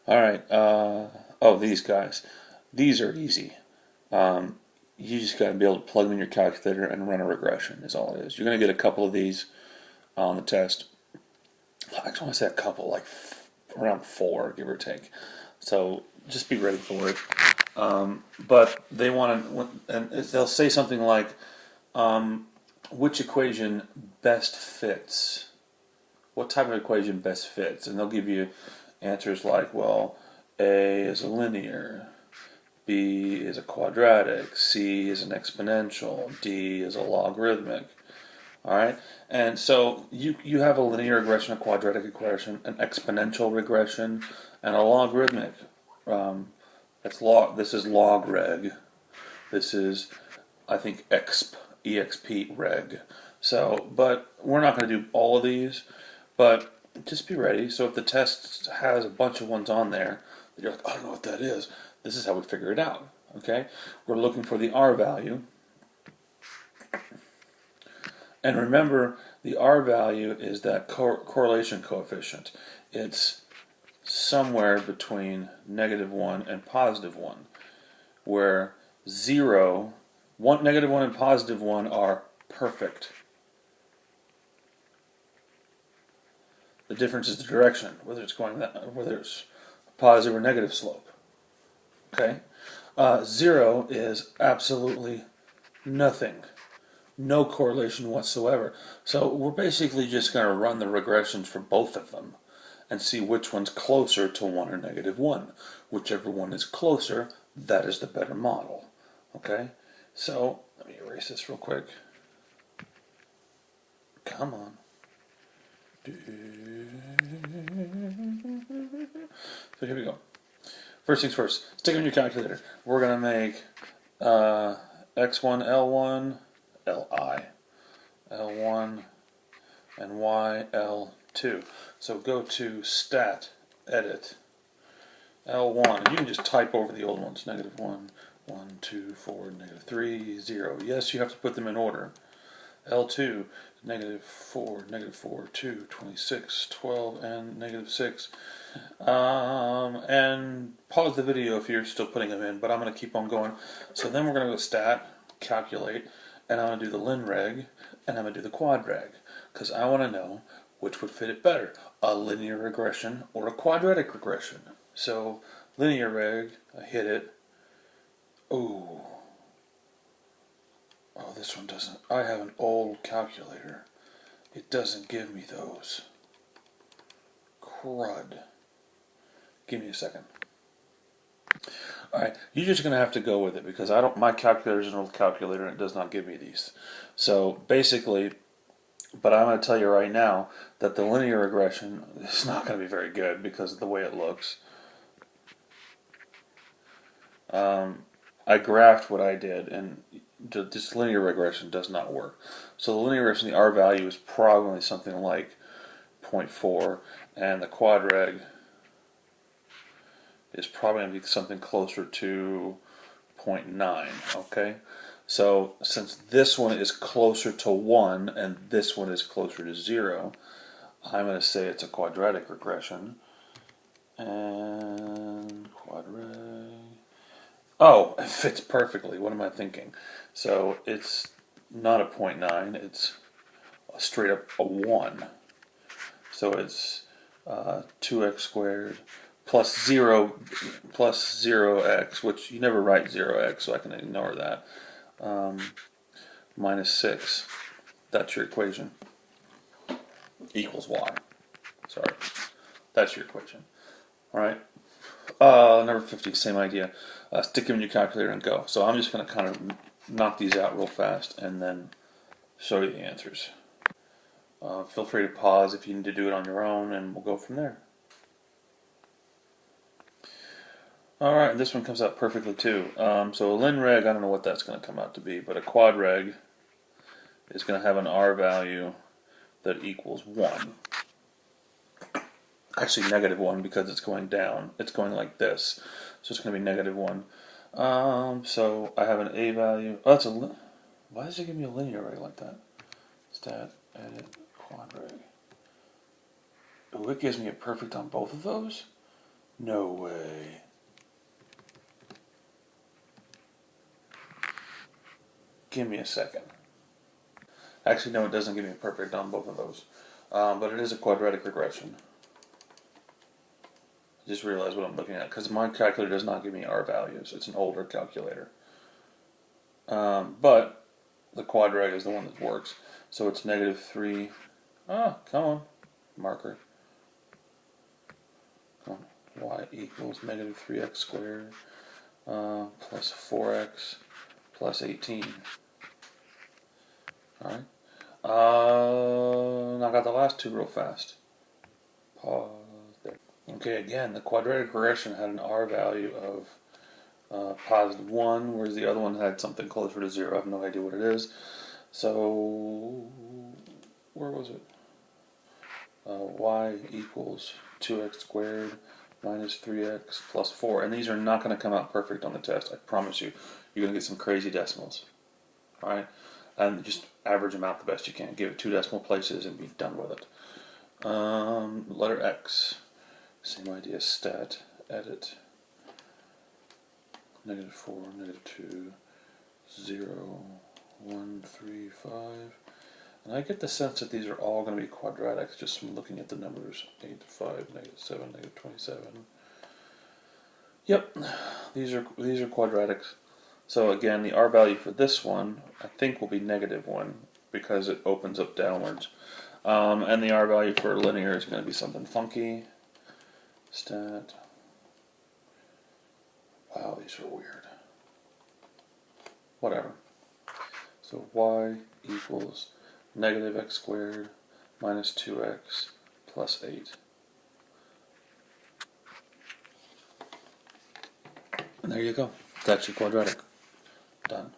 All right. Oh, these guys. These are easy. Um, you just got to be able to plug them in your calculator and run a regression. Is all it is. You're going to get a couple of these on the test. I just want to say a couple, like around four, give or take. So just be ready for it. But they want to, and they'll say something like, which equation best fits? What type of equation best fits? And they'll give you answers like, well, A is a linear, B is a quadratic, C is an exponential, D is a logarithmic. All right, and so you have a linear regression, a quadratic regression, an exponential regression, and a logarithmic. Um, that's log. This is log reg. This is, I think, exp reg. So, but we're not going to do all of these, but just be ready. So if the test has a bunch of ones on there, you're like, I don't know what that is. This is how we figure it out. Okay, we're looking for the R value. And remember, the R value is that correlation coefficient. It's somewhere between -1 and +1, where 0, -1 and +1 are perfect. The difference is the direction, whether it's a positive or negative slope. Okay, 0 is absolutely nothing. No correlation whatsoever. So we're basically just going to run the regressions for both of them and see which one's closer to 1 or -1. Whichever one is closer, that is the better model. Okay? So let me erase this real quick. Come on. So here we go. First things first, stick it in your calculator. We're going to make x1, L1, Li, L1, and Y, L2. So go to Stat, Edit, L1, and you can just type over the old ones, -1, 1, 2, 4, -3, 0. Yes, you have to put them in order. L2, -4, -4, 2, 26, 12, and -6. And pause the video if you're still putting them in, but I'm going to keep on going. So then we're going to go Stat, Calculate, and I'm going to do the lin reg, and I'm going to do the quad reg, because I want to know which would fit it better, a linear regression or a quadratic regression. So linear reg, I hit it. Oh, this one doesn't. I have an old calculator. It doesn't give me those. Crud. Give me a second. Alright, you're just going to have to go with it because my calculator is an old calculator and it does not give me these. So basically, but I'm going to tell you right now that the linear regression is not going to be very good because of the way it looks. I graphed what I did and this linear regression does not work. So the linear regression, the R value is probably something like 0.4 and the quad reg is probably going to be something closer to 0.9, okay? So since this one is closer to 1 and this one is closer to 0, I'm going to say it's a quadratic regression. And quadratic. Oh, it fits perfectly. What am I thinking? So it's not a 0.9, it's straight up a 1. So it's 2x squared plus 0x, which you never write 0x, so I can ignore that, minus 6. That's your equation. Equals y. Sorry. That's your equation. Alright. Number 50, same idea. Stick them in your calculator and go. So I'm just going to kind of knock these out real fast and then show you the answers. Feel free to pause if you need to do it on your own, and we'll go from there. Alright, this one comes out perfectly too. So a lin reg, I don't know what that's going to come out to be, but a quad reg is going to have an R value that equals 1. Actually -1 because it's going down. It's going like this. So it's going to be -1. So I have an A value. Oh, that's why does it give me a linear reg like that? Stat, edit, quad reg. Oh, it gives me a perfect on both of those? No way. Give me a second. Actually, no, it doesn't give me a perfect on both of those. But it is a quadratic regression. I just realized what I'm looking at, because my calculator does not give me R values. It's an older calculator. But the quadratic is the one that works. So it's -3. Ah, come on, marker. Come on. Y equals -3x squared plus 4x plus 18. Alright. Now I got the last two real fast. Pause there. Okay, again, the quadratic regression had an R value of +1, whereas the other one had something closer to 0. I have no idea what it is. So, where was it? Y equals 2x squared minus 3x plus 4. And these are not going to come out perfect on the test, I promise you. You're going to get some crazy decimals. Alright? And just average them out the best you can. Give it 2 decimal places and be done with it. Letter X. Same idea. Stat. Edit. -4, -2, 0, 1, 3, 5. And I get the sense that these are all going to be quadratics just from looking at the numbers. 8, 5, -7, -27. Yep, these are quadratics. So again, the R value for this one, I think, will be -1 because it opens up downwards. And the R value for linear is going to be something funky. Stat. Wow, these are weird. Whatever. So Y equals -x squared minus 2x plus 8. And there you go. That's your quadratic. Done.